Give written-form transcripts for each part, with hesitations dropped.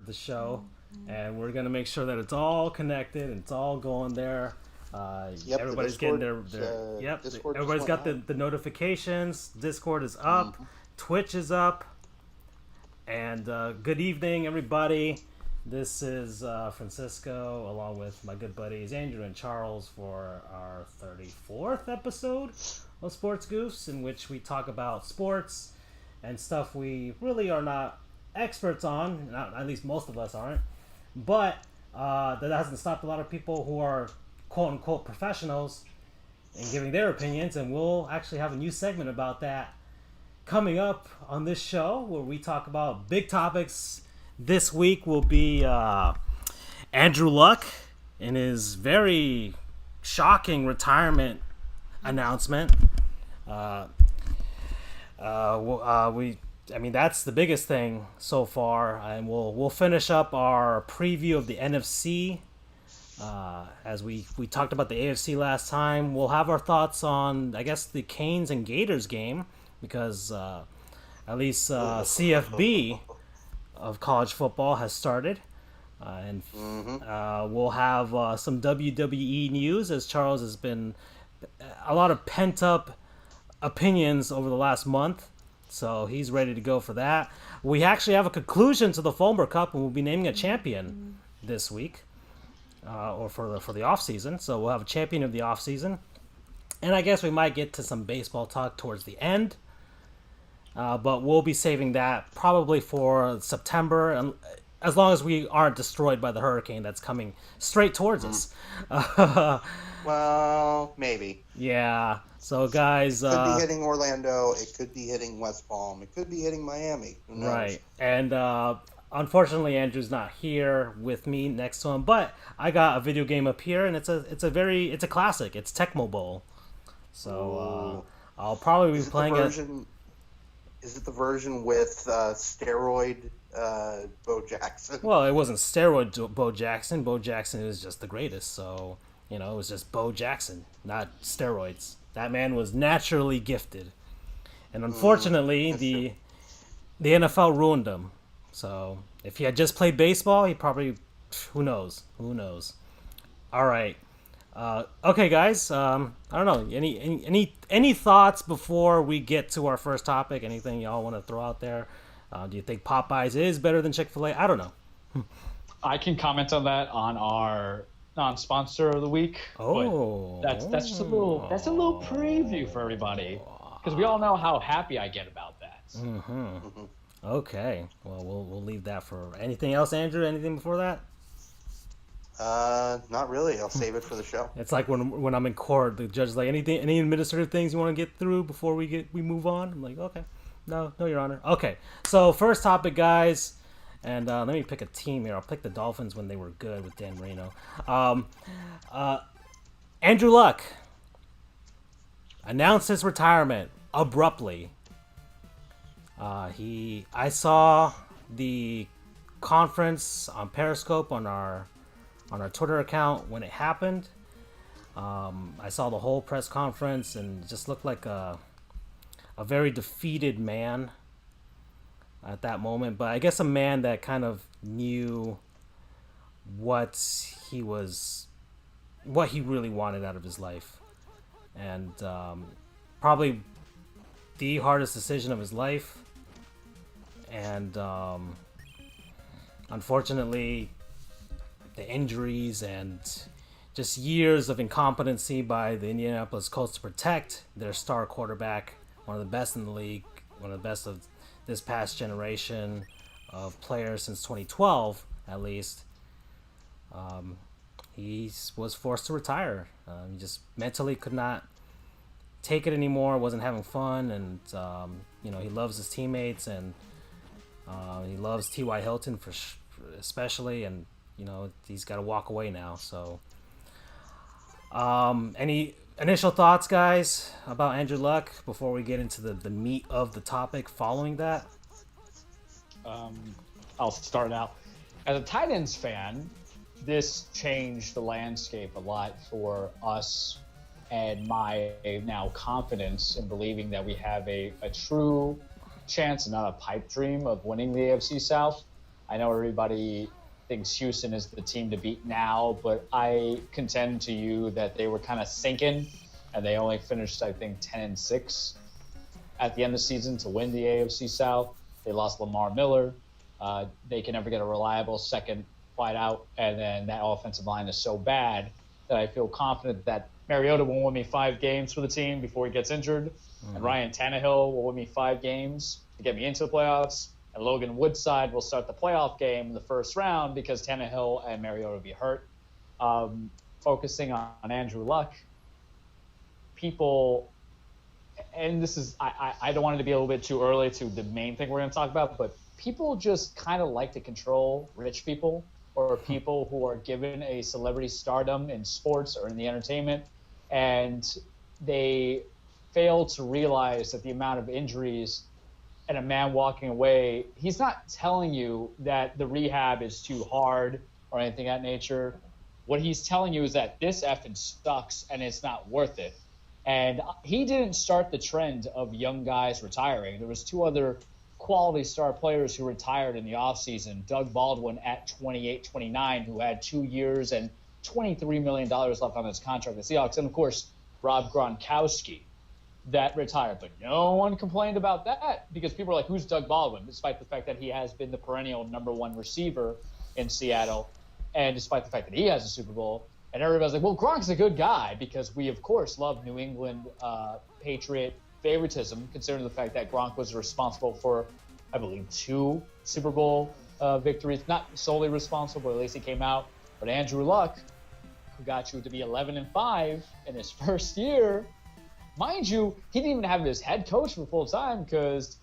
the show, and we're gonna make sure that it's all connected and it's all going there. Everybody's getting their yep. Discord Everybody's got out. the notifications. Discord is up. Twitch is up. And good evening, everybody. This is Francisco, along with my good buddies Andrew and Charles, for our 34th episode of Sports Goofs, in which we talk about sports and stuff we really are not experts on. Not, at least most of us aren't. But that hasn't stopped a lot of people who are quote unquote professionals in giving their opinions, and we'll actually have a new segment about that coming up on this show where we talk about big topics. This week will be Andrew Luck in his very shocking retirement announcement. That's the biggest thing so far, and we'll finish up our preview of the NFC. As we talked about the AFC last time, we'll have our thoughts on, I guess, the Canes and Gators game, because at least CFB of college football has started. And we'll have some WWE news, as Charles has been a lot of pent-up opinions over the last month. So he's ready to go for that. We actually have a conclusion to the Fulmer Cup, and we'll be naming a champion this week, or for the off season. So we'll have a champion of the off season, and I guess we might get to some baseball talk towards the end. But we'll be saving that probably for September, and as long as we aren't destroyed by the hurricane that's coming straight towards us. Well, maybe. Yeah. So, guys, it could be hitting Orlando. It could be hitting West Palm. It could be hitting Miami. Who knows? Right. And unfortunately, Andrew's not here with me next to him. But I got a video game up here, and it's a classic. It's Tecmo Bowl. So I'll probably be playing it. Is it the version with steroid Bo Jackson? Well, it wasn't steroid Bo Jackson. Bo Jackson is just the greatest. So, it was just Bo Jackson, not steroids. That man was naturally gifted. And unfortunately, the NFL ruined him. So, if he had just played baseball, he probably, who knows? All right. Okay, guys. I don't know. Any thoughts before we get to our first topic? Anything y'all want to throw out there? Do you think Popeyes is better than Chick-fil-A? I don't know. I can comment on that on our non-sponsor of the week. Oh, that's just a little preview for everybody, because we all know how happy I get about that. Okay. Well, we'll leave that for anything else, Andrew. Anything before that? Not really. I'll save it for the show. It's like when I'm in court, the judge is like, any administrative things you want to get through before we move on? I'm like, okay, no, Your Honor. Okay, so first topic, guys, and let me pick a team here. I'll pick the Dolphins when they were good with Dan Marino. Andrew Luck announced his retirement abruptly. I saw the conference on Periscope on our Twitter account when it happened. I saw the whole press conference, and it just looked like a very defeated man at that moment. But I guess a man that kind of knew what he really wanted out of his life, and probably the hardest decision of his life. And unfortunately, the injuries and just years of incompetency by the Indianapolis Colts to protect their star quarterback, one of the best in the league, one of the best of this past generation of players since 2012, at least. He was forced to retire. He just mentally could not take it anymore, wasn't having fun, and he loves his teammates, and he loves T.Y. Hilton especially, and he's got to walk away now. So, any initial thoughts, guys, about Andrew Luck before we get into the meat of the topic following that? I'll start out. As a tight ends fan, this changed the landscape a lot for us, and my now confidence in believing that we have a true chance, and not a pipe dream, of winning the AFC South. I know everybody thinks Houston is the team to beat now, but I contend to you that they were kind of sinking, and they only finished, I think, 10-6 at the end of the season to win the AFC South. They lost Lamar Miller. They can never get a reliable second wide out, and then that offensive line is so bad that I feel confident that Mariota will win me 5 games for the team before he gets injured, and Ryan Tannehill will win me 5 games to get me into the playoffs, and Logan Woodside will start the playoff game in the first round because Tannehill and Mariota will be hurt. Focusing on Andrew Luck, people, and this is, I don't want it to be a little bit too early to the main thing we're going to talk about, but people just kind of like to control rich people or people who are given a celebrity stardom in sports or in the entertainment, and they fail to realize that the amount of injuries and a man walking away, he's not telling you that the rehab is too hard or anything of that nature. What he's telling you is that this effing sucks and it's not worth it. And he didn't start the trend of young guys retiring. There was 2 other quality star players who retired in the offseason. Doug Baldwin at 28, 29, who had 2 years and $23 million left on his contract with the Seahawks. And, of course, Rob Gronkowski that retired. But no one complained about that because people are like, who's Doug Baldwin? Despite the fact that he has been the perennial #1 receiver in Seattle, and despite the fact that he has a Super Bowl. And everybody's like, well, Gronk's a good guy because we, of course, love New England Patriot favoritism, considering the fact that Gronk was responsible for, I believe, 2 Super Bowl victories. Not solely responsible, but at least he came out. But Andrew Luck, who got you to be 11-5 in his first year, mind you, he didn't even have his head coach for full time because,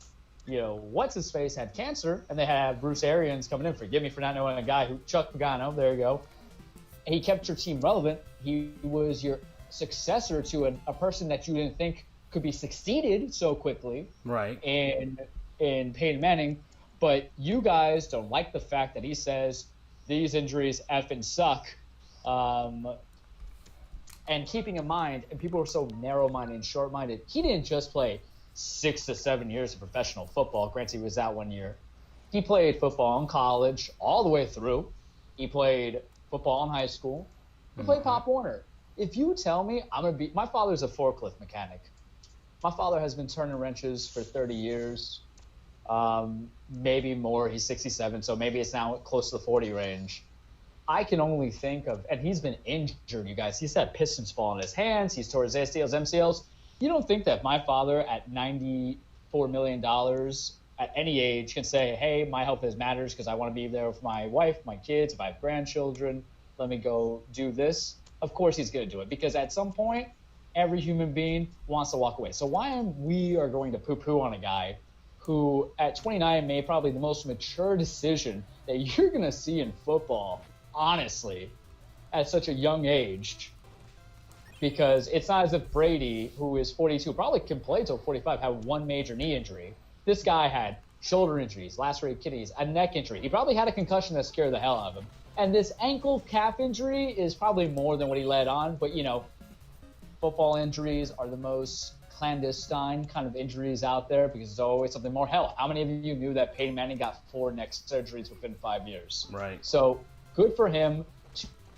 what's his face had cancer, and they had Bruce Arians coming in. Forgive me for not knowing a guy who Chuck Pagano. There you go. He kept your team relevant. He was your successor to a person that you didn't think could be succeeded so quickly, right? In Peyton Manning, but you guys don't like the fact that he says these injuries effing suck. And keeping in mind, and people are so narrow-minded and short-minded, he didn't just play 6 to 7 years of professional football. Granted, he was out 1 year. He played football in college all the way through. He played football in high school. He played Pop Warner. If you tell me my father's a forklift mechanic. My father has been turning wrenches for 30 years, maybe more. He's 67, so maybe it's now close to the 40 range. I can only think of, and he's been injured, you guys. He's had pistons fall in his hands. He's tore his ACLs, MCLs. You don't think that my father at $94 million at any age can say, hey, my health matters because I want to be there with my wife, my kids, if I have grandchildren, let me go do this. Of course he's going to do it because at some point, every human being wants to walk away. So why we are going to poo-poo on a guy who at 29 made probably the most mature decision that you're going to see in football, honestly, at such a young age, because it's not as if Brady, who is 42, probably can play till 45, had 1 major knee injury. This guy had shoulder injuries, lacerated kidneys, a neck injury. He probably had a concussion that scared the hell out of him. And this ankle calf injury is probably more than what he led on. But, football injuries are the most clandestine kind of injuries out there because there's always something more. Hell, how many of you knew that Peyton Manning got 4 neck surgeries within 5 years? Right. So good for him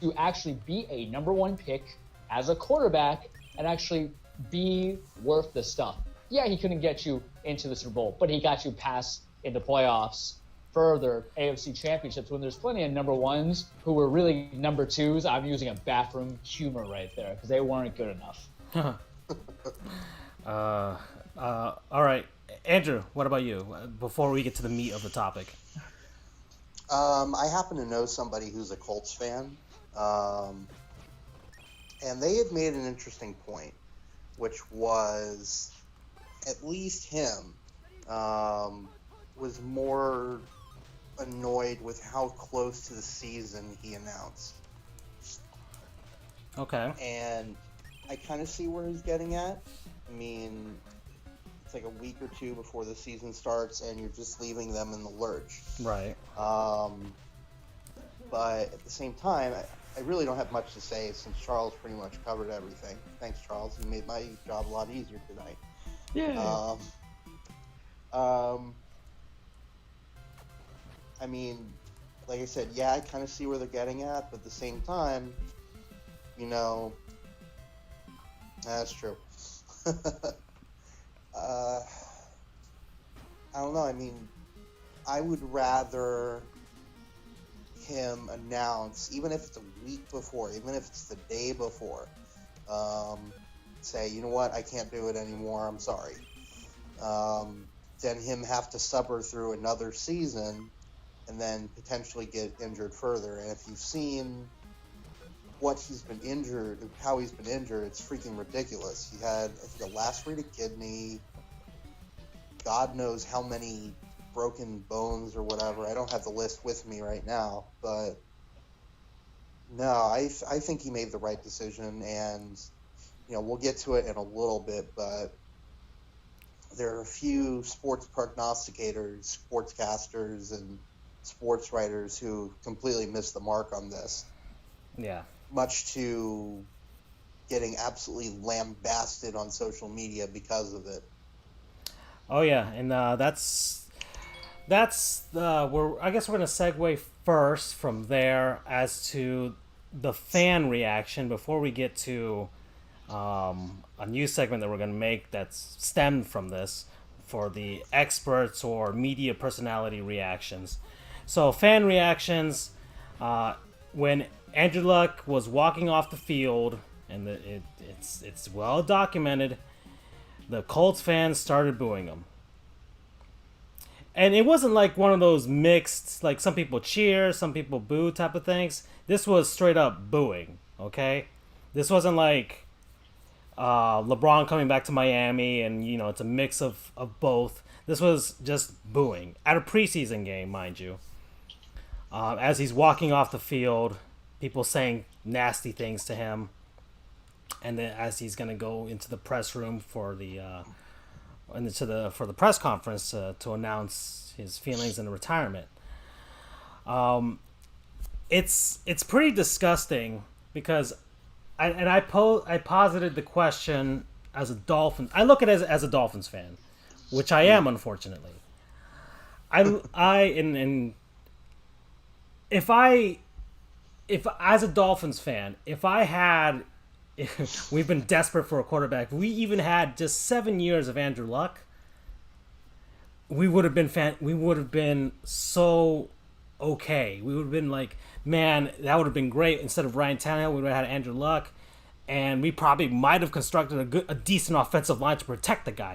to actually be a #1 pick as a quarterback and actually be worth the stuff. Yeah, he couldn't get you into the Super Bowl, but he got you past in the playoffs, further AFC championships when there's plenty of #1s who were really #2s. I'm using a bathroom humor right there because they weren't good enough. All right, Andrew, what about you? Before we get to the meat of the topic. I happen to know somebody who's a Colts fan, and they had made an interesting point, which was at least him was more annoyed with how close to the season he announced. Okay. And I kind of see where he's getting at. I mean, it's like a week or 2 before the season starts, and you're just leaving them in the lurch. Right. But at the same time, I really don't have much to say since Charles pretty much covered everything. Thanks, Charles. You made my job a lot easier tonight. Yeah. I mean, like I said, yeah, I kind of see where they're getting at, but at the same time, you know, that's true. uh, I don't know. I mean, I would rather him announce, even if it's a week before, even if it's the day before, um, say, you know what, I can't do it anymore. I'm sorry. Than him have to suffer through another season and then potentially get injured further. And if you've seen what he's been injured, how he's been injured, it's freaking ridiculous. He had, I think, a lacerated kidney, God knows how many broken bones or whatever. I don't have the list with me right now, but no, I think he made the right decision, and we'll get to it in a little bit, but there are a few sports prognosticators, sportscasters, and sports writers who completely missed the mark on this. Yeah. Much to getting absolutely lambasted on social media because of it. Oh yeah, and that's we're I guess we're gonna segue first from there as to the fan reaction before we get to a new segment that we're gonna make that's stemmed from this for the experts or media personality reactions. So fan reactions when Andrew Luck was walking off the field, and it's well documented. The Colts fans started booing him. And it wasn't like one of those mixed, like some people cheer, some people boo type of things. This was straight up booing, okay? This wasn't like LeBron coming back to Miami and, it's a mix of both. This was just booing. At a preseason game, mind you. As he's walking off the field, people saying nasty things to him. And then as he's going to go into the press room for the for the press conference to announce his feelings in retirement. It's pretty disgusting because I posited the question as a Dolphin. I look at it as a Dolphins fan, which I am, unfortunately. If as a Dolphins fan, if I had we've been desperate for a quarterback. We even had just 7 years of Andrew Luck. We would have been so okay. We would have been like, man, that would have been great. Instead of Ryan Tannehill, we would have had Andrew Luck, and we probably might have constructed a decent offensive line to protect the guy.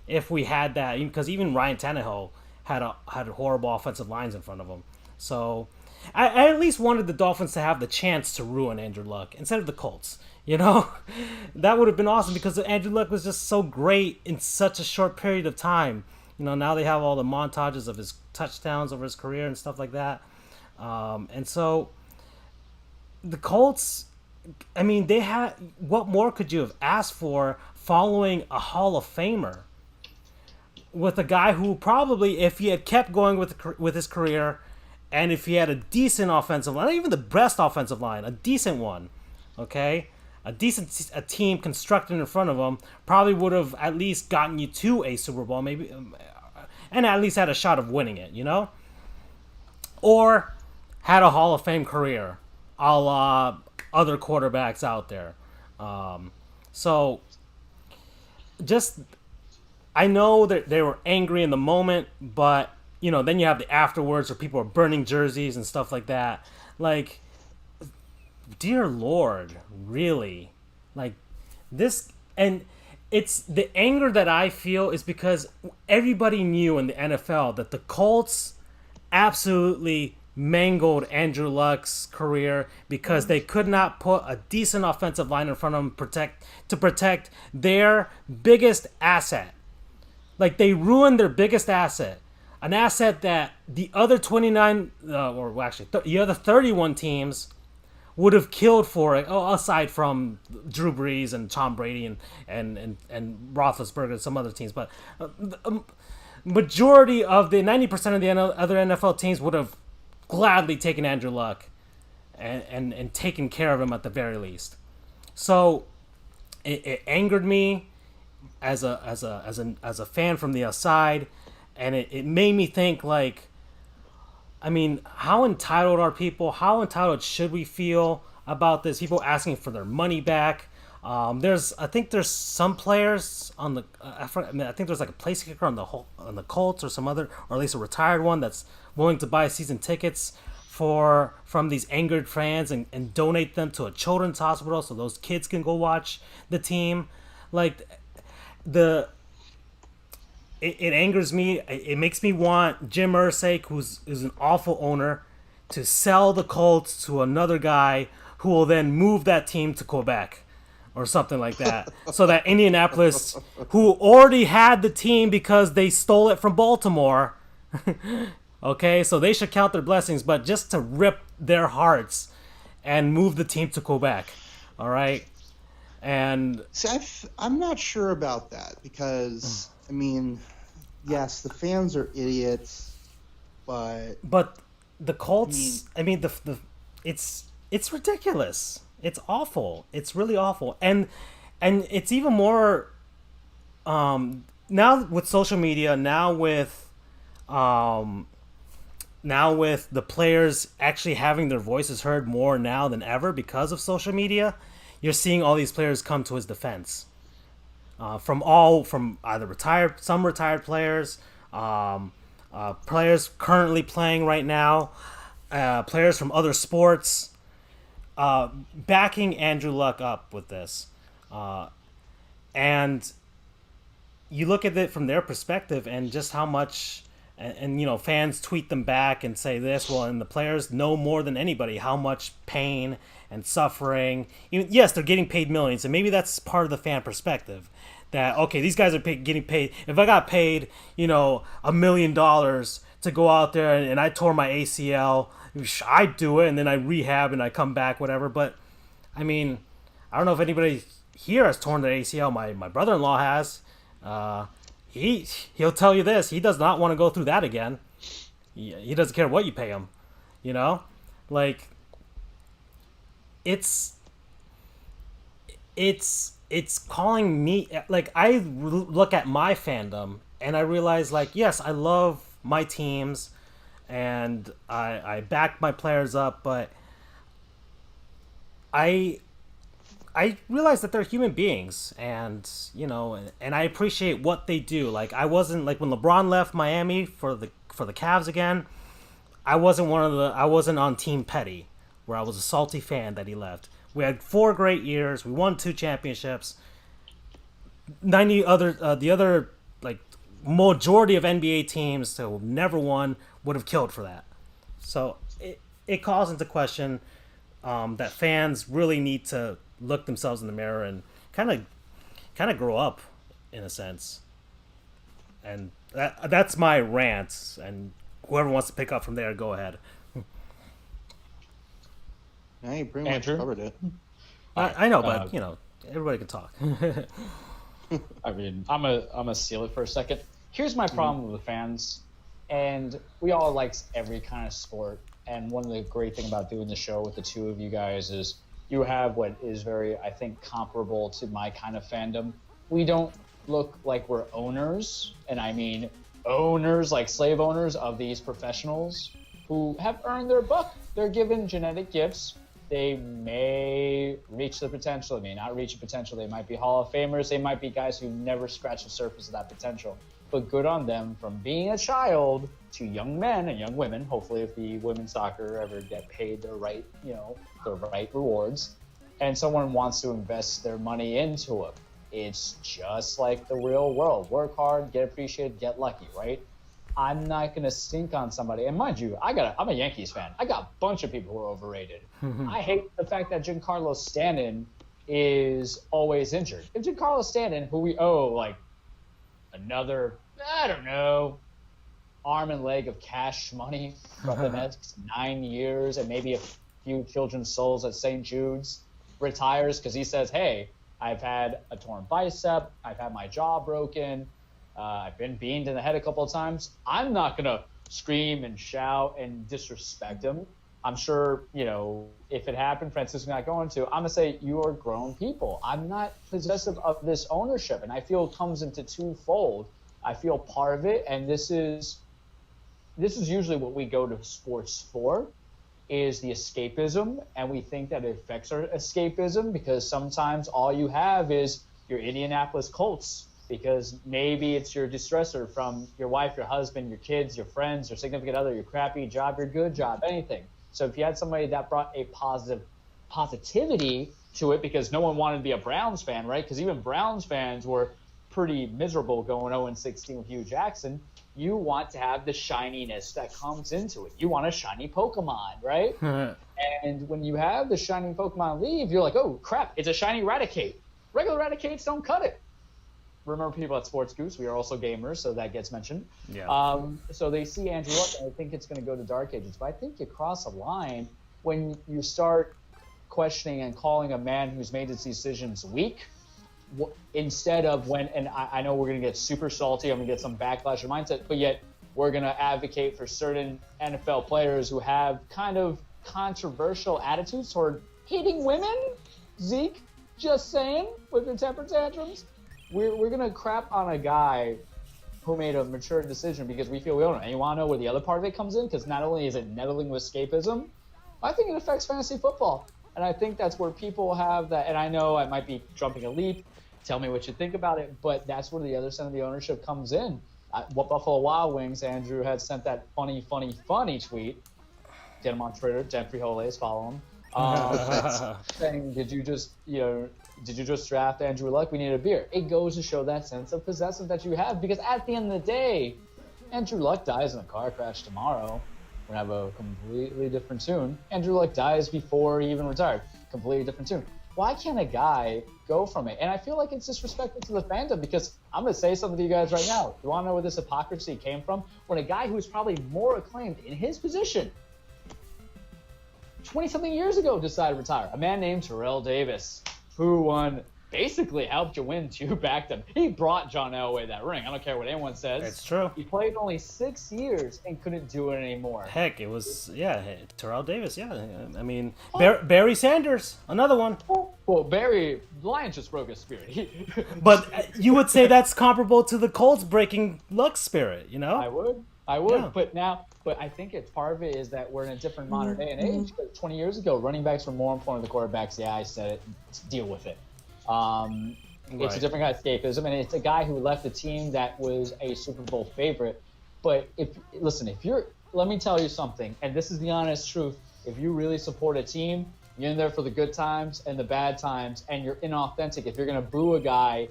If we had that, because even Ryan Tannehill had horrible offensive lines in front of him. So I at least wanted the Dolphins to have the chance to ruin Andrew Luck instead of the Colts. That would have been awesome because Andrew Luck was just so great in such a short period of time. Now they have all the montages of his touchdowns over his career and stuff like that. And so the Colts, I mean, they had, what more could you have asked for following a Hall of Famer? With a guy who probably, if he had kept going with his career, and if he had a decent offensive line, not even the best offensive line, a decent one, okay, a team constructed in front of him, probably would have at least gotten you to a Super Bowl, maybe, and at least had a shot of winning it, or had a Hall of Fame career, a la other quarterbacks out there. So, just, I know that they were angry in the moment, but then you have the afterwards where people are burning jerseys and stuff like that. Like, dear Lord, really? Like, this, and it's the anger that I feel is because everybody knew in the NFL that the Colts absolutely mangled Andrew Luck's career because they could not put a decent offensive line in front of him to protect their biggest asset. Like, they ruined their biggest asset. An asset that the other 29, the other 31 teams would have killed for it, aside from Drew Brees and Tom Brady and Roethlisberger and some other teams. But majority of the 90% of the other NFL teams would have gladly taken Andrew Luck and taken care of him at the very least. So it angered me as a fan from the outside. And it made me think, like, I mean, how entitled are people? How entitled should we feel about this? People asking for their money back. I think there's some players on the. I think there's like a place kicker on the Colts or some other, or at least a retired one that's willing to buy season tickets from these angered fans and donate them to a children's hospital so those kids can go watch the team. Like the it angers me. It makes me want Jim Irsay, who's an awful owner, to sell the Colts to another guy who will then move that team to Quebec or something like that. So that Indianapolis, who already had the team because they stole it from Baltimore, okay, so they should count their blessings, but just to rip their hearts and move the team to Quebec, all right? And See, I'm not sure about that because, I mean, yes, the fans are idiots, but the Colts, I mean, the it's ridiculous. It's awful. It's really awful. And it's even more now with social media, now with the players actually having their voices heard more now than ever because of social media, you're seeing all these players come to his defense. From either some retired players, players currently playing right now, players from other sports, backing Andrew Luck up with this, and you look at it from their perspective and just how much, and you know, fans tweet them back and say this, well, and the players know more than anybody how much pain and suffering. Yes, they're getting paid millions, and maybe that's part of the fan perspective. That, okay, these guys are getting paid. If I got paid, $1 million to go out there and I tore my ACL, I'd do it, and then I rehab and I come back, whatever. But I mean, I don't know if anybody here has torn their ACL. My brother-in-law has. He'll tell you this: he does not want to go through that again. He doesn't care what you pay him. Like it's calling me, like, I look at my fandom and I realize, like, yes, I love my teams and I back my players up, but I realize that they're human beings, and and I appreciate what they do. Like, I wasn't, like, when LeBron left Miami for the Cavs again, I wasn't on Team Petty, where I was a salty fan that he left. We had 4 great years. We won 2 championships. The other, like, majority of NBA teams that have never won would have killed for that. So it calls into question that fans really need to look themselves in the mirror and kind of grow up, in a sense. And that's my rant. And whoever wants to pick up from there, go ahead. Yeah, you pretty much covered it. I know, but everybody can talk. I mean, I'm gonna seal it for a second. Here's my problem with the fans, and we all like every kind of sport. And one of the great thing about doing the show with the two of you guys is you have what is very, I think, comparable to my kind of fandom. We don't look like we're owners, and I mean owners, like slave owners of these professionals who have earned their buck. They're given genetic gifts. They may reach the potential. They may not reach the potential. They might be Hall of Famers. They might be guys who never scratch the surface of that potential. But good on them from being a child to young men and young women. Hopefully, if the women's soccer ever get paid the right rewards, and someone wants to invest their money into it, it's just like the real world. Work hard, get appreciated, get lucky, right? I'm not going to stink on somebody. And mind you, I'm a Yankees fan. I got a bunch of people who are overrated. I hate the fact that Giancarlo Stanton is always injured. If Giancarlo Stanton, who we owe like another, I don't know, arm and leg of cash money from the next 9 years, and maybe a few children's souls at St. Jude's, retires because he says, hey, I've had a torn bicep, I've had my jaw broken, I've been beamed in the head a couple of times. I'm not going to scream and shout and disrespect him. I'm sure, if it happened, Francisco's not going to. I'm going to say, you are grown people. I'm not possessive of this ownership. And I feel it comes into twofold. I feel part of it, and this is this is usually what we go to sports for, is the escapism, and we think that it affects our escapism because sometimes all you have is your Indianapolis Colts, because maybe it's your distressor from your wife, your husband, your kids, your friends, your significant other, your crappy job, your good job, anything. So if you had somebody that brought a positivity to it, because no one wanted to be a Browns fan, right? Because even Browns fans were pretty miserable going 0-16 with Hugh Jackson. You want to have the shininess that comes into it. You want a shiny Pokemon, right? And when you have the shiny Pokemon leave, you're like, oh, crap, it's a shiny Raticate. Regular Raticates don't cut it. Remember, people at Sports Goose, we are also gamers, so that gets mentioned. Yeah. So they see Andrew Luck, and I think it's going to go to Dark Ages. But I think you cross a line when you start questioning and calling a man who's made his decisions weak, instead of when, and I know we're going to get super salty, I'm going to get some backlash or mindset, but yet we're going to advocate for certain NFL players who have kind of controversial attitudes toward hitting women. Zeke, just saying, with the temper tantrums. We're going to crap on a guy who made a mature decision because we feel we own it. And you want to know where the other part of it comes in? Because not only is it meddling with escapism, I think it affects fantasy football. And I think that's where people have that. And I know I might be jumping a leap. Tell me what you think about it. But that's where the other side of the ownership comes in. What Buffalo Wild Wings, Andrew had sent that funny tweet. Get him on Twitter. Jen Frijoles, follow him. Saying, did you just draft Andrew Luck? We need a beer. It goes to show that sense of possessive that you have, because at the end of the day, Andrew Luck dies in a car crash tomorrow. We're going to have a completely different tune. Andrew Luck dies before he even retired. Completely different tune. Why can't a guy go from it? And I feel like it's disrespectful to the fandom, because I'm going to say something to you guys right now. You want to know where this hypocrisy came from? When a guy who was probably more acclaimed in his position 20-something years ago decided to retire. A man named Terrell Davis, who basically helped you win 2 back-to-back. He brought John Elway that ring. I don't care what anyone says. It's true. He played only 6 years and couldn't do it anymore. Heck, it was, Terrell Davis, yeah. I mean, Barry Sanders, another one. Well, Barry, the Lions just broke his spirit. But you would say that's comparable to the Colts breaking Luck's spirit, you know? I would, Yeah. but I think it's part of it is that we're in a different modern day and age. 20 years ago, running backs were more important than the quarterbacks. Yeah, I said it. Deal with it. It's a different kind of escapism, and it's a guy who left a team that was a Super Bowl favorite. But let me tell you something, and this is the honest truth. If you really support a team, you're in there for the good times and the bad times, and you're inauthentic if you're going to boo a guy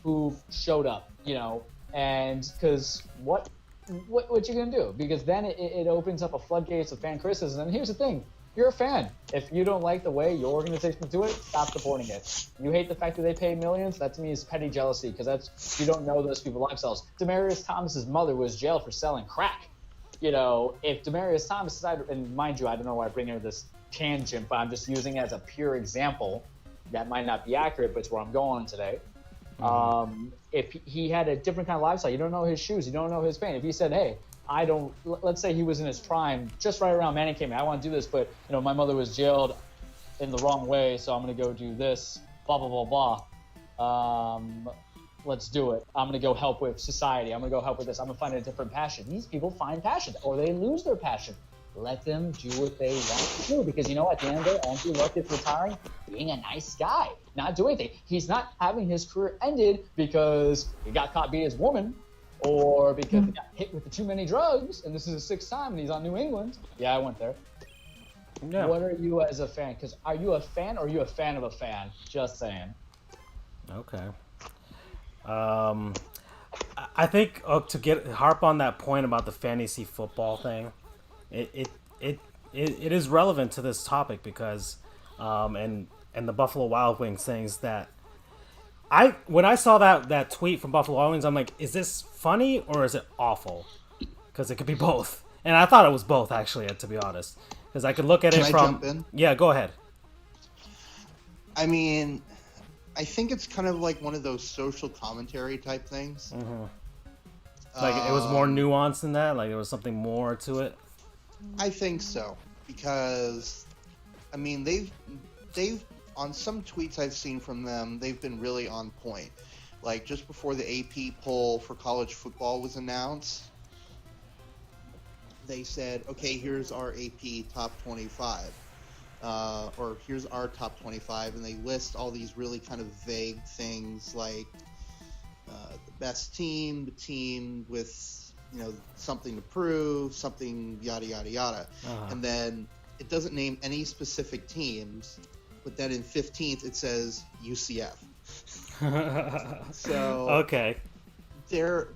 who showed up, and because what you gonna do? Because then it opens up a floodgates of fan criticism. And here's the thing: you're a fan. If you don't like the way your organization do it, stop supporting it. You hate the fact that they pay millions. That to me is petty jealousy, because you don't know those people's lifestyles. Demaryius Thomas's mother was jailed for selling crack. If Demaryius Thomas decided, and mind you, I don't know why I bring into this tangent, but I'm just using it as a pure example. That might not be accurate, but it's where I'm going today. If he had a different kind of lifestyle, you don't know his shoes, you don't know his pain. If he said, hey, let's say he was in his prime, just right around Manning came in, I want to do this, but my mother was jailed in the wrong way, so I'm going to go do this, blah, blah, blah, blah. Let's do it. I'm going to go help with society. I'm going to go help with this. I'm going to find a different passion. These people find passion, or they lose their passion. Let them do what they want to do, because at the end of the day, Andrew Luck is retiring, being a nice guy, not doing anything. He's not having his career ended because he got caught beating his woman, or because he got hit with too many drugs, and this is his 6th time, and he's on New England. Yeah, I went there. Yeah. What are you as a fan? Because are you a fan, or are you a fan of a fan? Just saying. Okay. I think to harp on that point about the fantasy football thing, it is relevant to this topic because and the Buffalo Wild Wings things that when I saw that tweet from Buffalo Wild Wings, I'm like, is this funny or is it awful? Because it could be both, and I thought it was both, actually, to be honest, because I could look at it Can I from jump in? Yeah, go ahead. I mean, I think it's kind of like one of those social commentary type things. Like it was more nuanced than that. Like there was something more to it. I think so, because I mean they've on some tweets I've seen from them, they've been really on point. Like just before the AP poll for college football was announced, they said, okay, here's our AP top 25. Or here's our top 25, and they list all these really kind of vague things like the best team, the team with something to prove, something yada yada yada, and then it doesn't name any specific teams, but then in 15th it says UCF. So okay. They're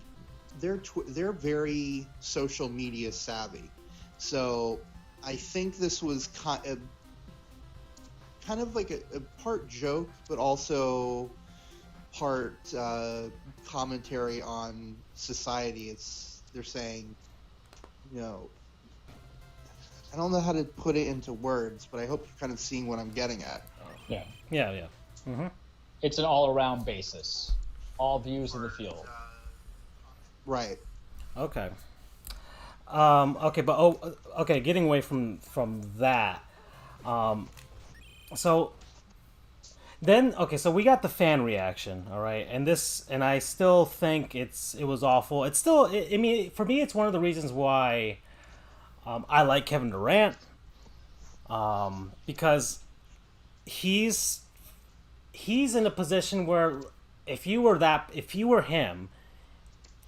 very social media savvy. So I think this was kind of like a part joke, but also part commentary on society. They're saying, I don't know how to put it into words, but I hope you're kind of seeing what I'm getting at. Yeah. Yeah. Mm-hmm. It's an all-around basis. All views in the field. Right. Okay. Okay. Getting away from that. So then, so we got the fan reaction, all right, and I still think it was awful. It's still, I mean, for me, it's one of the reasons why I like Kevin Durant, because he's in a position where if you were him,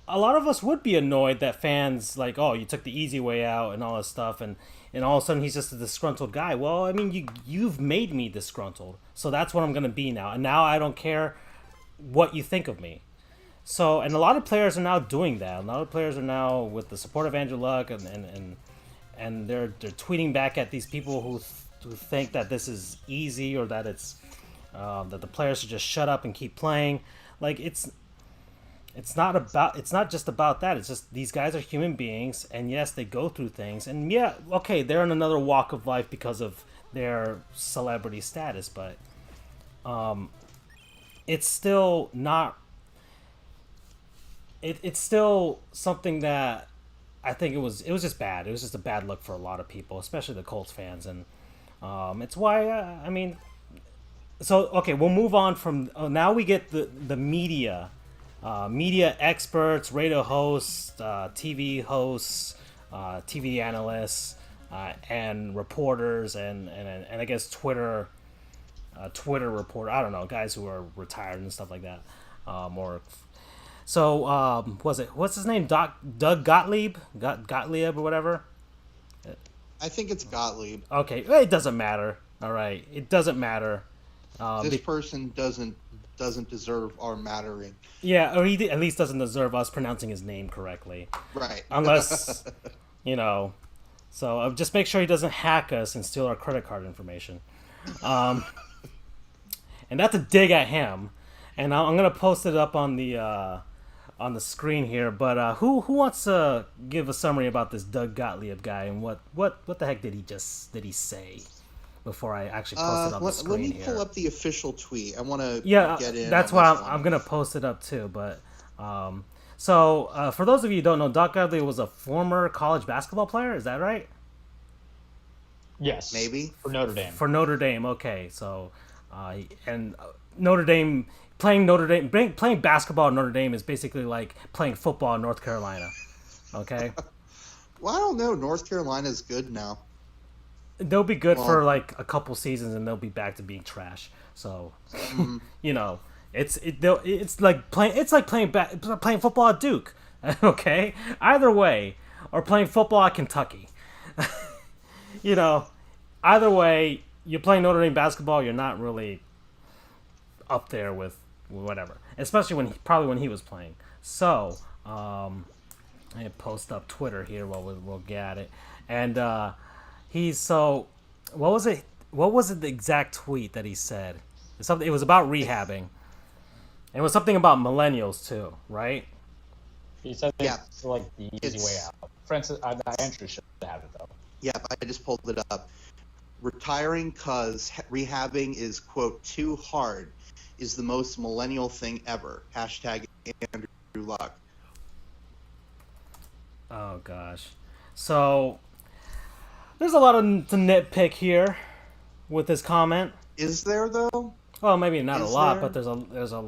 a lot of us would be annoyed that fans like, oh, you took the easy way out and all this stuff, and all of a sudden he's just a disgruntled guy. Well, I mean, you've made me disgruntled, so that's what I'm gonna be now, and now I don't care what you think of me. So, and a lot of players are now doing that. A lot of players are now with the support of Andrew Luck, and they're tweeting back at these people who think that this is easy, or that it's that the players should just shut up and keep playing. Like it's not just about that. It's just these guys are human beings, and yes, they go through things, and yeah, okay, they're in another walk of life because of their celebrity status, but it's still not. It's still something that I think it was just bad. It was just a bad look for a lot of people, especially the Colts fans, and it's why I mean. So okay, we'll move on from now. We get the media. Media experts, radio hosts, TV hosts, TV analysts, and reporters, and I guess Twitter reporter. I don't know, guys who are retired and stuff like that. What's his name? Doug Gottlieb, Gottlieb or whatever. I think it's Gottlieb. Okay, it doesn't matter. All right, it doesn't matter. This person doesn't deserve our mattering. Yeah, or he at least doesn't deserve us pronouncing his name correctly. Right. Unless, so just make sure he doesn't hack us and steal our credit card information. And that's a dig at him. And I'm going to post it up on the screen here. But who wants to give a summary about this Doug Gottlieb guy, and what the heck did he say? Before I actually post it on the screen here. Let me pull up the official tweet. I want to get in. That's why I'm going to post it up too. But for those of you who don't know, Doug Gottlieb was a former college basketball player. Is that right? Yes. Maybe. For Notre Dame. For Notre Dame, okay. So, and Notre Dame, playing basketball at Notre Dame is basically like playing football in North Carolina. Okay? Well, I don't know. North Carolina's good now. They'll be good for like a couple seasons, and they'll be back to being trash. So, it's like playing football at Duke. Okay, either way, or playing football at Kentucky. Either way, you're playing Notre Dame basketball. You're not really up there with whatever, especially when he was playing. So, I post up Twitter here while we'll get at it, and. What was it? What was it? The exact tweet that he said? It was about rehabbing. And it was something about millennials too, right? He said it's like the easy way out. Francis, Andrew should have it though. Yep, I just pulled it up. Retiring cause rehabbing is quote too hard is the most millennial thing ever. Hashtag Andrew Luck. Oh gosh, so. There's a lot to nitpick here with this comment. Is there though? Well, maybe not a lot, but there's a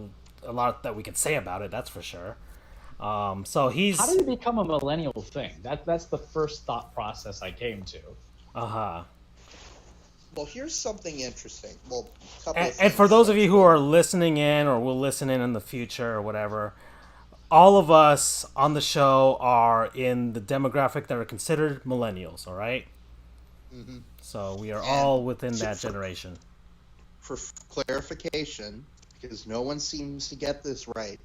lot that we could say about it. That's for sure. So How he's did it become a millennial thing? That's the first thought process I came to. uh-huh. Well, here's something interesting. Well, a couple And, of and for things those to of you who explain. are listening in or will listen in the future or whatever, all of us on the show are in the demographic that are considered millennials. All right, Hmm. so we are And all within to, that generation. for clarification, because no one seems to get this right,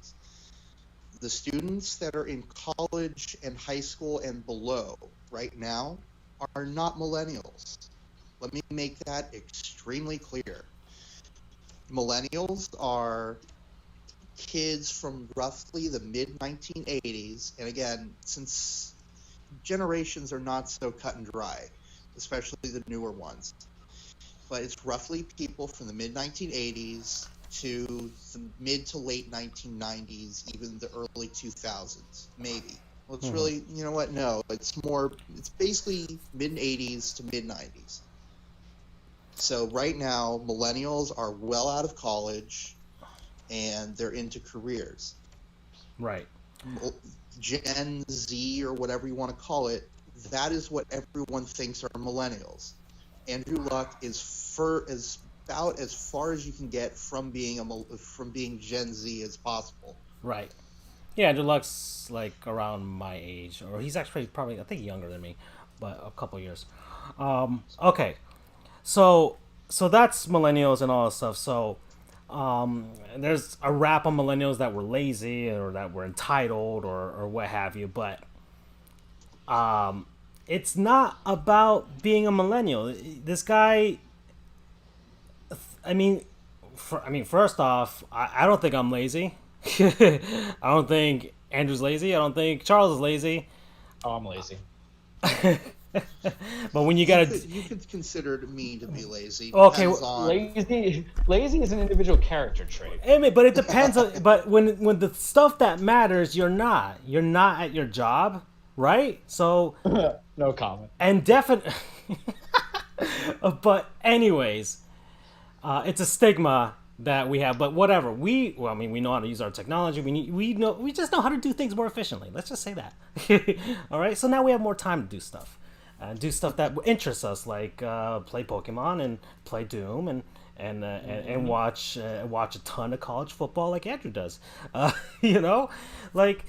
the students that are in college and high school and below right now are not millennials. Let me make that extremely clear. Millennials are kids from roughly the mid 1980s. And again, since generations are not so cut and dry, especially the newer ones, but it's roughly people from the mid 1980s to the mid to late 1990s, even the early 2000s, maybe. Well, it's Hmm. really, you know what? No, it's basically mid 80s to mid 90s. So right now, millennials are well out of college and they're into careers. Right. Gen Z or whatever you want to call it, that is what everyone thinks are millennials. Andrew Luck is about as far as you can get from being Gen Z as possible. Right. Yeah, Andrew Luck's like around my age, or he's actually probably I think younger than me, but a couple years. Okay, so that's millennials and all this stuff. So there's a rap on millennials that were lazy or that were entitled or what have you, but it's not about being a millennial. This guy, I mean, first off, I don't think I'm lazy. I don't think Andrew's lazy. I don't think Charles is lazy. Oh, I'm lazy. But when you You gotta, could you could consider me to be lazy. okay, Depends on Lazy is an individual character trait. I mean, but it depends. But when the stuff that matters, you're not at your job, right? So No comment. and definitely, but anyways, it's a stigma that we have. But whatever, well, I mean, we know how to use our technology. We just know how to do things more efficiently. Let's just say that. All right. So now we have more time to do stuff. Do stuff that interests us, like play Pokemon and play Doom and watch a ton of college football like Andrew does. You know, like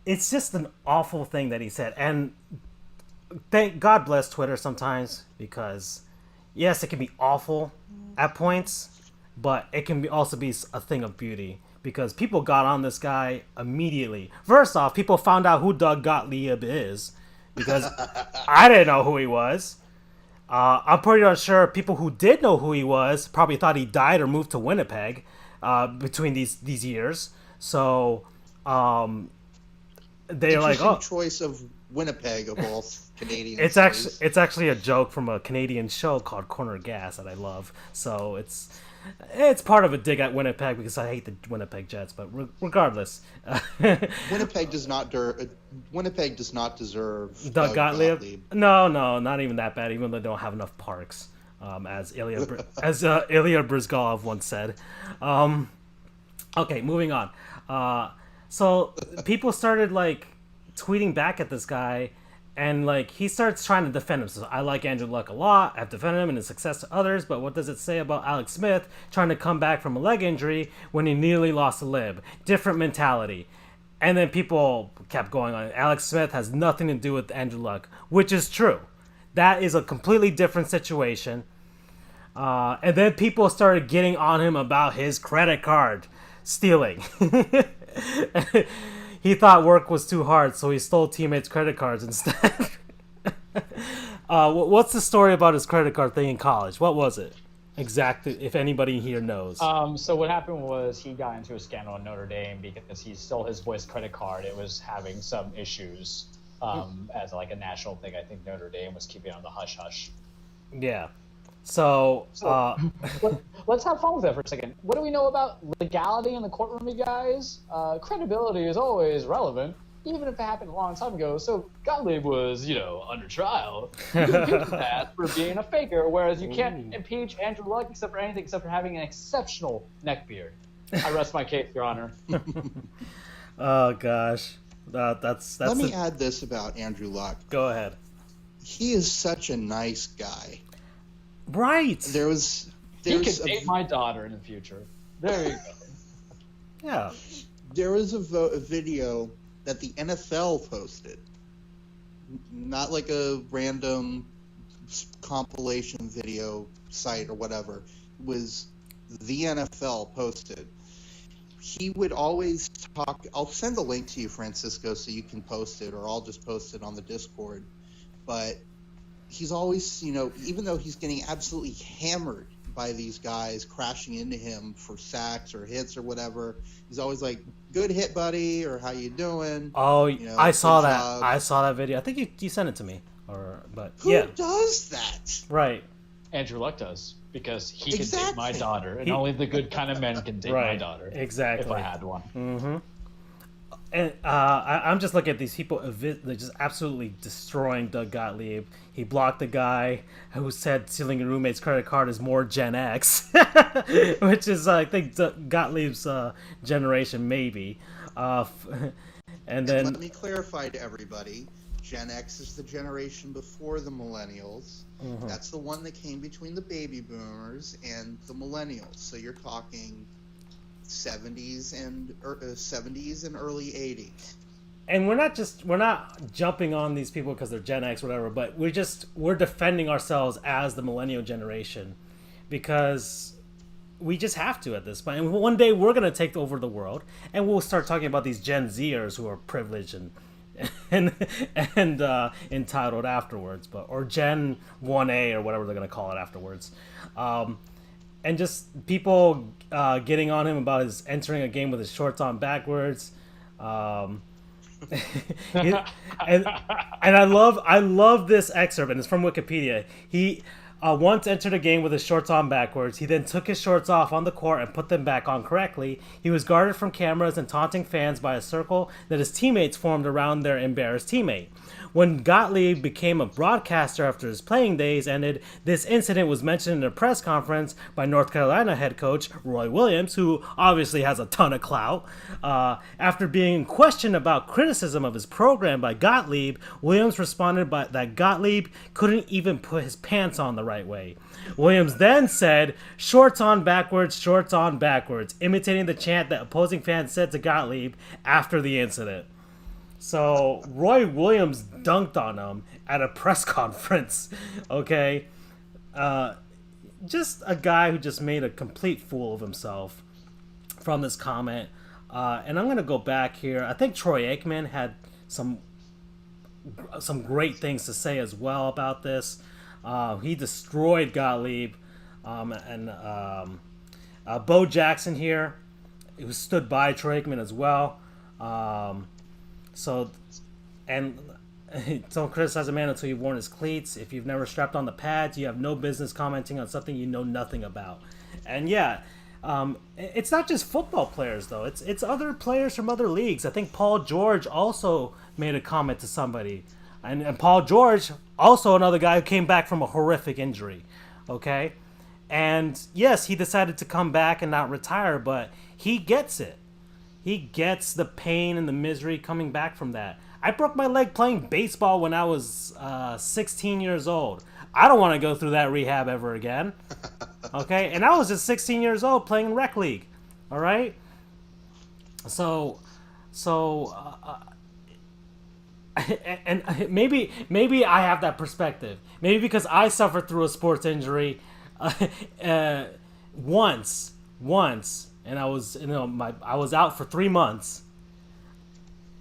it's just an awful thing that he said, and thank God bless Twitter sometimes because yes, it can be awful at points, but it can also be a thing of beauty because people got on this guy immediately. First off, people found out who Doug Gottlieb is because I didn't know who he was. I'm pretty sure people who did know who he was probably thought he died or moved to Winnipeg between these years. So they're like, interesting oh, choice of Winnipeg of all Canadian it's cities. actually a joke from a Canadian show called Corner Gas that I love. So it's part of a dig at Winnipeg because I hate the Winnipeg Jets. But regardless, Winnipeg does not Winnipeg does not deserve Doug Doug Gottlieb. Gottlieb. No, not even that bad. Even though they don't have enough parks, as Ilya Brizgalov once said. Okay, moving on. So people started like tweeting back at this guy, and like he starts trying to defend himself. I like Andrew Luck a lot. I've defended him and his success to others, but what does it say about Alex Smith trying to come back from a leg injury when he nearly lost a limb? Different mentality. And then people kept going on. Alex Smith has nothing to do with Andrew Luck, which is true. That is a completely different situation. And then people started getting on him about his credit card stealing. He thought work was too hard, so he stole teammates' credit cards instead. What's the story about his credit card thing in college? What was it exactly? If anybody here knows. So what happened was he got into a scandal in Notre Dame because he stole his boy's credit card. It was having some issues as like a national thing. I think Notre Dame was keeping on the hush hush. Yeah. So Let's have fun with that for a second. What do we know about legality in the courtroom, you guys? Credibility is always relevant, even if it happened a long time ago. So Gottlieb was, under trial. You can impeach that for being a faker, whereas you can't impeach Andrew Luck except for having an exceptional neckbeard. I rest my case, Your Honor. Oh gosh, that's. Let me add this about Andrew Luck. Go ahead. He is such a nice guy. Right. There's He could date my daughter in the future. There you go. Yeah. There was a video that the NFL posted, not like a random compilation video site or whatever. It was the NFL posted. He would always talk. I'll send the link to you, Francisco, so you can post it, or I'll just post it on the Discord. But he's always, even though he's getting absolutely hammered by these guys crashing into him for sacks or hits or whatever, he's always like, "Good hit, buddy," or "How you doing?" Oh, I saw that. Job. I saw that video. I think you sent it to me, but Who yeah, does that? right. Andrew Luck does, because he can date Exactly. my daughter, and only the good kind of men can date my daughter. Exactly. If I had one. Mm-hmm. And I'm just looking at these people. They're just absolutely destroying Doug Gottlieb. He blocked the guy who said stealing a roommate's credit card is more Gen X, which is, I think, Gottlieb's generation, maybe. And then Let me clarify to everybody. Gen X is the generation before the millennials. Mm-hmm. That's the one that came between the baby boomers and the millennials. So you're talking 70s and early 80s. and we're not jumping on these people because they're Gen X, whatever. But we're defending ourselves as the millennial generation because we just have to at this point. And one day we're gonna take over the world, and we'll start talking about these Gen Zers who are privileged and entitled afterwards, or Gen 1A or whatever they're gonna call it afterwards. And just people getting on him about his entering a game with his shorts on backwards. And I love this excerpt, and it's from Wikipedia. He once entered a game with his shorts on backwards. He then took his shorts off on the court and put them back on correctly. He was guarded from cameras and taunting fans by a circle that his teammates formed around their embarrassed teammate. When Gottlieb became a broadcaster after his playing days ended, this incident was mentioned in a press conference by North Carolina head coach Roy Williams, who obviously has a ton of clout. After being questioned about criticism of his program by Gottlieb, Williams responded that Gottlieb couldn't even put his pants on the right way. Williams then said, shorts on backwards, imitating the chant that opposing fans said to Gottlieb after the incident. So Roy Williams dunked on him at a press conference, okay? Just a guy who just made a complete fool of himself from this comment. And I'm going to go back here. I think Troy Aikman had some great things to say as well about this. He destroyed Gottlieb. Bo Jackson here, who stood by Troy Aikman as well. Don't criticize a man until you've worn his cleats. If you've never strapped on the pads, you have no business commenting on something you know nothing about. And yeah, it's not just football players though. It's other players from other leagues. I think Paul George also made a comment to somebody, and Paul George also another guy who came back from a horrific injury. Okay, and yes, he decided to come back and not retire, but he gets it. He gets the pain and the misery coming back from that. I broke my leg playing baseball when I was 16 years old. I don't want to go through that rehab ever again. Okay? And I was just 16 years old playing in rec league. All right? So and maybe I have that perspective. Maybe because I suffered through a sports injury once, and I was I was out for 3 months.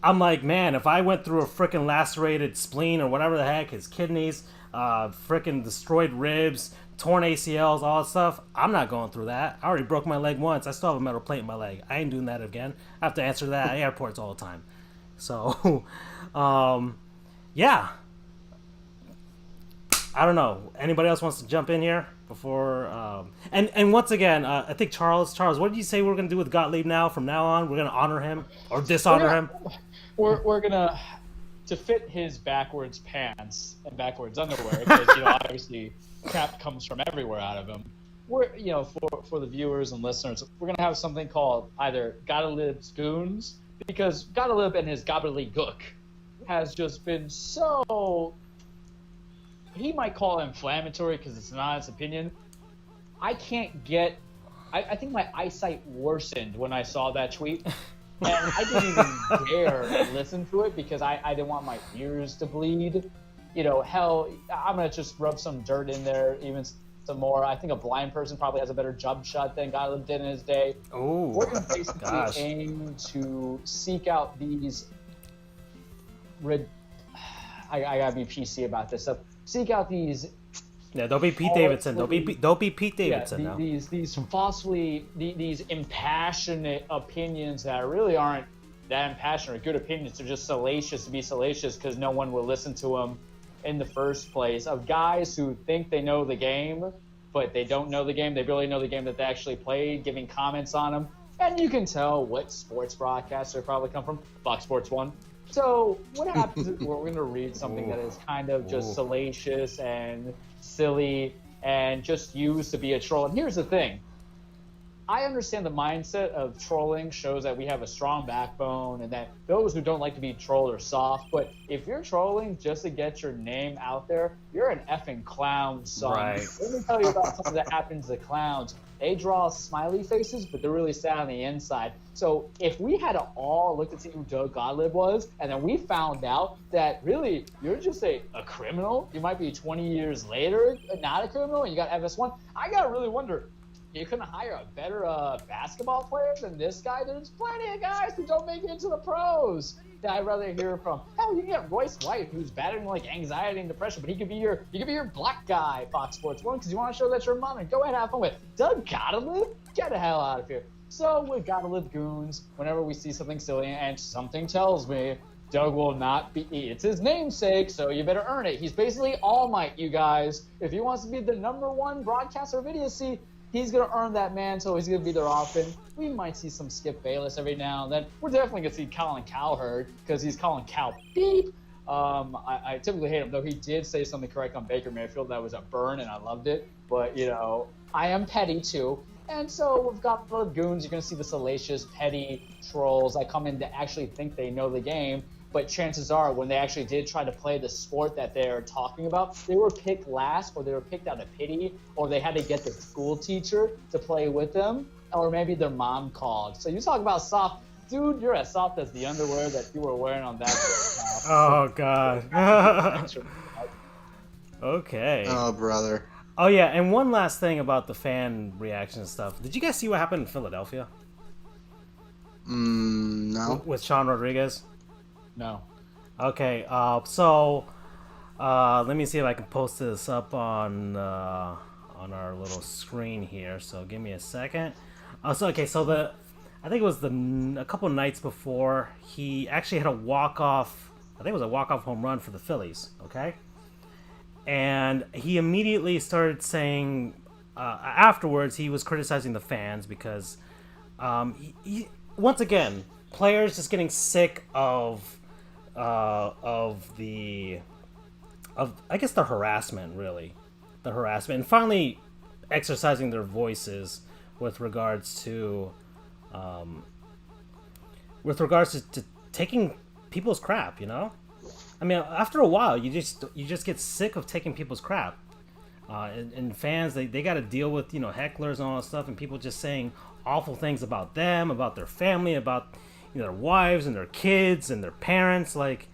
I'm like, man, if I went through a freaking lacerated spleen or whatever the heck, his kidneys, freaking destroyed ribs, torn ACLs, all that stuff, I'm not going through that. I already broke my leg once. I still have a metal plate in my leg. I ain't doing that again. I have to answer that at airports all the time. So, yeah. I don't know. Anybody else wants to jump in here before? And once again, I think Charles, what did you say we're going to do with Gottlieb now? From now on, we're going to honor him or dishonor him? We're gonna, to fit his backwards pants and backwards underwear, because obviously crap comes from everywhere out of him. we're for the viewers and listeners, we're gonna have something called either Gotta Live's Goons, because Gotta Live and his gobbledygook has just been so, he might call it inflammatory because it's not his opinion. I can't get. I think my eyesight worsened when I saw that tweet, and I didn't even dare listen to it because I didn't want my ears to bleed. Hell, I'm gonna just rub some dirt in there, even some more. I think a blind person probably has a better jump shot than Gottlieb did in his day. Oh, we're gonna basically gosh. aim to seek out these. I gotta be PC about this stuff. Seek out these. Yeah, don't be Pete Davidson. Don't be Pete Davidson. Yeah, now. these impassionate opinions that really aren't that impassionate or good opinions. They're just salacious to be salacious because no one will listen to them in the first place. Of guys who think they know the game, but they don't know the game. They barely know the game that they actually played, giving comments on them. And you can tell what sports broadcaster probably come from. Fox Sports 1. So what happens is we're going to read something that is kind of just salacious and silly and just used to be a troll. And here's the thing. I understand the mindset of trolling shows that we have a strong backbone and that those who don't like to be trolled are soft. But if you're trolling just to get your name out there, you're an effing clown, son. Right. Let me tell you about something that happens to clowns. They draw smiley faces, but they're really sad on the inside. So if we had all looked to see who Doug Gottlieb was, and then we found out that really you're just a criminal, you might be 20 years later not a criminal, and you got FS1, I got to really wonder, you couldn't hire a better basketball player than this guy? There's plenty of guys who don't make it into the pros that I'd rather hear from. Hell, you can get Royce White, who's battling like anxiety and depression, but he could be your black guy, Fox Sports 1, because you want to show that you're a mom, and go ahead and have fun with. Doug Gottlieb? Get the hell out of here. So with Gottlieb Goons, whenever we see something silly, and something tells me Doug will not be, it's his namesake, so you better earn it. He's basically All Might, you guys. If he wants to be the #1 broadcaster of idiocy, he's going to earn that mantle. He's going to be there often. We might see some Skip Bayless every now and then. We're definitely going to see Colin Cowherd because he's calling Cal beep. I typically hate him, though he did say something correct on Baker Mayfield. That was a burn, and I loved it. But, I am petty, too. And so we've got the goons. You're going to see the salacious, petty trolls that come in to actually think they know the game. But chances are, when they actually did try to play the sport that they're talking about, they were picked last, or they were picked out of pity, or they had to get the school teacher to play with them, or maybe their mom called. So you talk about soft. Dude, you're as soft as the underwear that you were wearing on that day. Oh, God. Okay. Oh, brother. Oh, yeah, and one last thing about the fan reaction and stuff. Did you guys see what happened in Philadelphia? No. With Sean Rodriguez? No. Okay, so let me see if I can post this up on our little screen here. So give me a second. I think it was a couple nights before, he actually had a walk-off. I think it was a walk-off home run for the Phillies. Okay, and he immediately started saying afterwards he was criticizing the fans because once again, players just getting sick of the harassment, really. The harassment. And finally exercising their voices with regards to taking people's crap, I mean, after a while, you just get sick of taking people's crap. And fans, they got to deal with, hecklers and all that stuff, and people just saying awful things about them, about their family, about their wives and their kids and their parents. Like,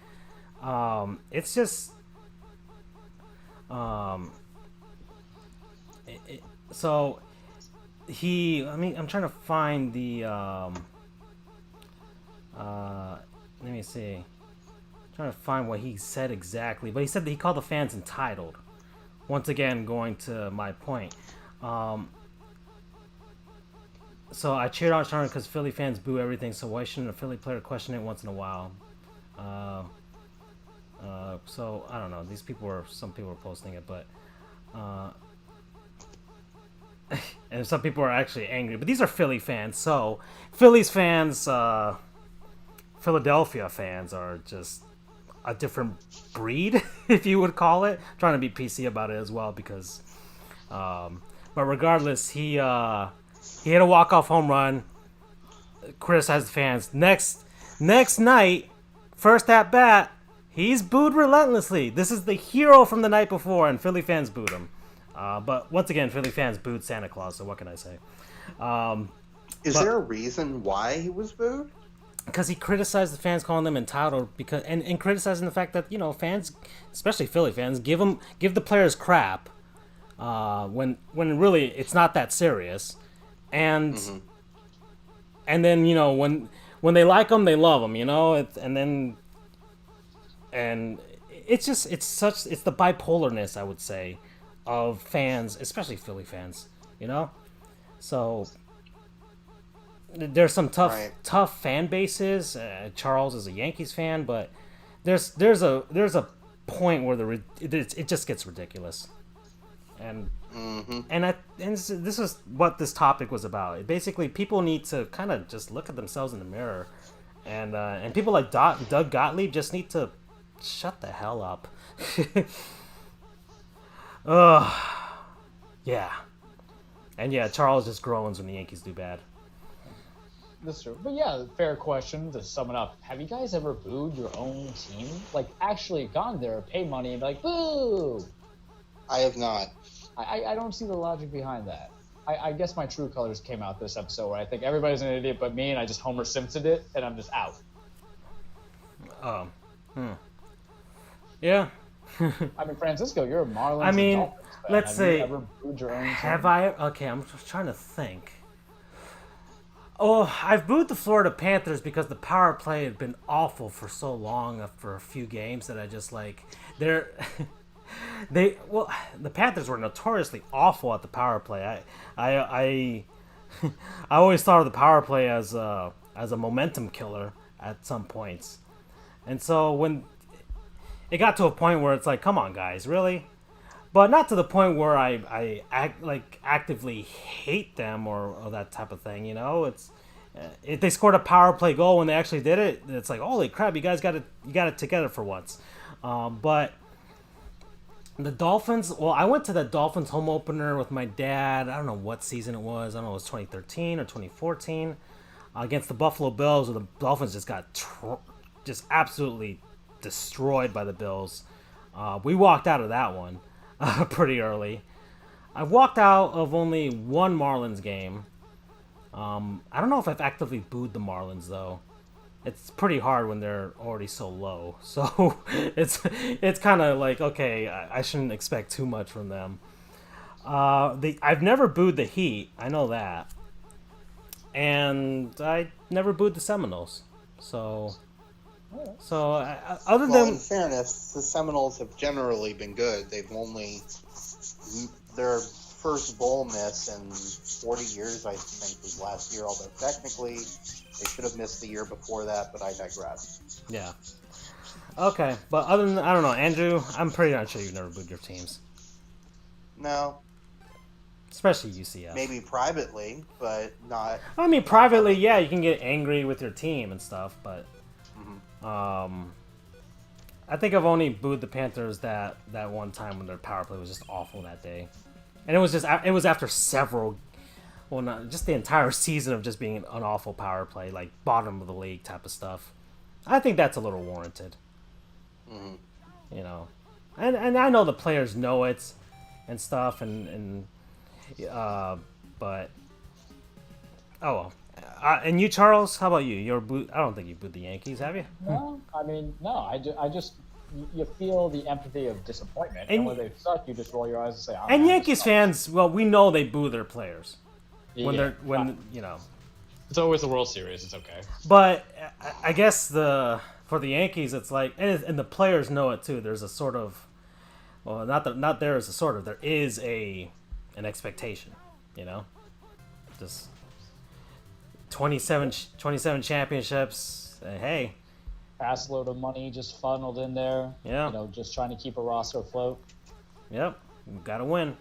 it's just so I'm trying to find the let me see. I'm trying to find what he said exactly, but he said that he called the fans entitled. Once again, going to my point. So I cheered on Sean because Philly fans boo everything, so why shouldn't a Philly player question it once in a while? So I don't know. Some people were posting it, but and some people are actually angry. But these are Philly fans, so Phillies fans, Philadelphia fans are just a different breed, if you would call it. I'm trying to be PC about it as well because. But regardless, he hit a walk off home run. Criticized the fans. Next night, first at bat, he's booed relentlessly. This is the hero from the night before, and Philly fans booed him. But once again, Philly fans booed Santa Claus. So what can I say? Is there a reason why he was booed? Because he criticized the fans, calling them entitled, and criticizing the fact that fans, especially Philly fans, give the players crap when really it's not that serious, and and then when they like them, they love them, and it's the bipolarness, I would say, of fans, especially Philly fans, so. There's some tough fan bases. Charles is a Yankees fan, but there's a point where it just gets ridiculous, and this is what this topic was about. Basically, people need to kind of just look at themselves in the mirror, and people like Doug Gottlieb just need to shut the hell up. Ugh, yeah, and yeah, Charles just groans when the Yankees do bad. That's true. But yeah, fair question to sum it up. Have you guys ever booed your own team? Like, actually gone there, pay money, and be like, boo! I have not. I don't see the logic behind that. I guess my true colors came out this episode where I think everybody's an idiot but me, and I just Homer Simpsoned it, and I'm just out. Yeah. I mean, Francisco, you're a Marlins. I mean, and Dolphins fan. let's Have say, you ever booed your own team? have I? Okay, I'm just trying to think. Oh, I've booed the Florida Panthers because the power play had been awful for so long for a few games that I just they're the Panthers were notoriously awful at the power play. I always thought of the power play as a momentum killer at some points, and so when it got to a point where it's like, come on, guys, really? But not to the point where I actively hate them or that type of thing. It's if they scored a power play goal when they actually did it, it's like, holy crap, you guys got it together for once. But the Dolphins, well, I went to the Dolphins home opener with my dad. I don't know what season it was. I don't know, it was 2013 or 2014 against the Buffalo Bills, where the Dolphins just got just absolutely destroyed by the Bills. We walked out of that one pretty early. I walked out of only one Marlins game. I don't know if I've actively booed the Marlins though. It's pretty hard when they're already so low. So it's kind of like, okay, I shouldn't expect too much from them. I've never booed the Heat. I know that. And I never booed the Seminoles. So other than in fairness, the Seminoles have generally been good. They've only their first bowl miss in 40 years, I think, was last year. Although technically, they should have missed the year before that. But I digress. Yeah. Okay, but other than, I don't know, Andrew, I'm pretty not sure you've never booed your teams, No, especially UCF. maybe privately, but not. I mean, privately, yeah, you can get angry with your team and stuff, but I think I've only booed the Panthers that one time when their power play was just awful that day, and it was after several, well, not just the entire season of just being an awful power play, like bottom of the league type of stuff. I think that's a little warranted. And I know the players know it and stuff, but oh well. And you, Charles, how about you? I don't think you booed the Yankees, have you? No, I mean, no. I just you feel the empathy of disappointment, and when they suck, you just roll your eyes and say. And Yankees fans, well, we know they boo their players when It's always the World Series. It's okay. But I guess for the Yankees, it's like, and the players know it too. There's a sort of, well, not there is a sort of, there is an expectation, just 27 championships. Hey, ass load of money just funneled in there. Yeah. Just trying to keep a roster afloat. Yep, gotta win.